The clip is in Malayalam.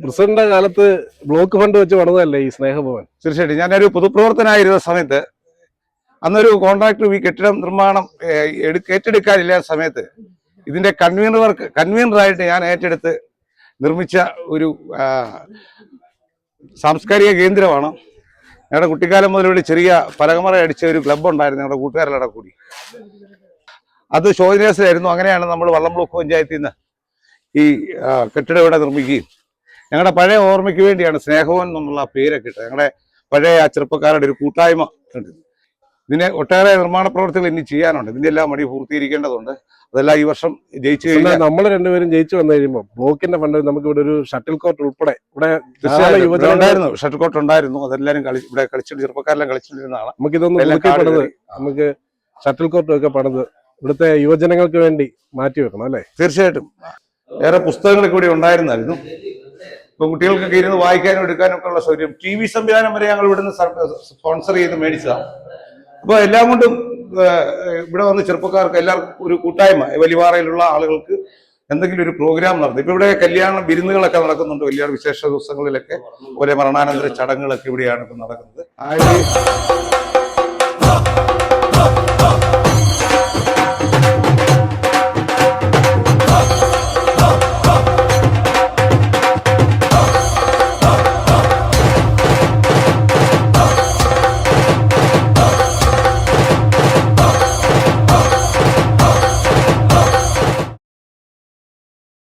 പ്രസിഡന്റ് കാലത്ത് ബ്ലോക്ക് ഫണ്ട് വെച്ച് പണിതല്ലേ ഈ സ്നേഹഭവൻ? തീർച്ചയായിട്ടും ഞാനൊരു പൊതുപ്രവർത്തനായിരുന്ന സമയത്ത് അന്നൊരു കോൺട്രാക്ടർ ഈ കെട്ടിടം നിർമ്മാണം ഏറ്റെടുക്കാനില്ലാത്ത സമയത്ത് ഇതിന്റെ കൺവീനറായിട്ട് ഞാൻ ഏറ്റെടുത്ത് നിർമ്മിച്ച ഒരു സാംസ്കാരിക കേന്ദ്രമാണ്. ഞങ്ങളുടെ കുട്ടിക്കാലം മുതലുള്ള ചെറിയ പലകമറ അടിച്ച ഒരു ക്ലബ്ബ് ഉണ്ടായിരുന്നു ഞങ്ങളുടെ കൂട്ടുകാരുടെ കൂടി. അത് ശോചനീയായിരുന്നു. അങ്ങനെയാണ് നമ്മൾ വള്ളം ബ്ലോക്ക് പഞ്ചായത്തിൽ നിന്ന് ഈ കെട്ടിടം ഇവിടെ നിർമ്മിക്കുകയും ഞങ്ങളുടെ പഴയ ഓർമ്മയ്ക്ക് വേണ്ടിയാണ് സ്നേഹഭവൻ എന്നുള്ള പേരൊക്കെ ഇട്ടത്. ഞങ്ങളുടെ പഴയ ചെറുപ്പക്കാരുടെ ഒരു കൂട്ടായ്മ ഉണ്ട്. ഇതിനെ ഒട്ടേറെ നിർമ്മാണ പ്രവർത്തികൾ ഇനി ചെയ്യാനുണ്ട്. ഇതിന്റെ എല്ലാം മടി പൂർത്തീകരിക്കേണ്ടതുണ്ട്. അതെല്ലാം ഈ വർഷം ജയിച്ചു കഴിഞ്ഞാൽ നമ്മൾ രണ്ടുപേരും ജയിച്ചു വന്നു കഴിയുമ്പോൾ ബ്ലോക്കിന്റെ ഫണ്ട് നമുക്ക് ഇവിടെ ഒരു ഷട്ടിൽ കോർട്ട് ഉൾപ്പെടെ ഇവിടെ ഉണ്ടായിരുന്നു. ഷട്ടിൽ കോർട്ട് ഉണ്ടായിരുന്നു. അതെല്ലാവരും ഇവിടെ കളിച്ചിട്ട് ചെറുപ്പക്കാരെല്ലാം കളിച്ചിട്ടിരുന്നതാണ്. നമുക്ക് ഇതൊന്നും നമുക്ക് ഷട്ടിൽ കോർട്ടും ഒക്കെ പണിത് ഇവിടുത്തെ യുവജനങ്ങൾക്ക് വേണ്ടി മാറ്റി വെക്കണം അല്ലേ? തീർച്ചയായിട്ടും. ഏറെ പുസ്തകങ്ങളൊക്കെ ഇവിടെ ഉണ്ടായിരുന്നായിരുന്നു. ഇപ്പൊ കുട്ടികൾക്കൊക്കെ ഇരുന്ന് വായിക്കാനും എടുക്കാനും ഒക്കെ ഉള്ള സൗകര്യം, TV സംവിധാനം വരെ ഞങ്ങൾ ഇവിടുന്ന് സ്പോൺസർ ചെയ്ത് മേടിച്ചതാണ്. അപ്പൊ എല്ലാം കൊണ്ടും ഇവിടെ വന്ന് ചെറുപ്പക്കാർക്ക് എല്ലാവർക്കും ഒരു കൂട്ടായ്മ, വലിയപാറയിലുള്ള ആളുകൾക്ക് എന്തെങ്കിലും ഒരു പ്രോഗ്രാം നടത്തും. ഇപ്പൊ ഇവിടെ കല്യാണ വിരുന്നുകളൊക്കെ നടക്കുന്നുണ്ട്. കല്യാണ വിശേഷ ദിവസങ്ങളിലൊക്കെ, ഒരേ മരണാനന്തര ചടങ്ങുകളൊക്കെ ഇവിടെയാണ് ഇപ്പൊ നടക്കുന്നത്.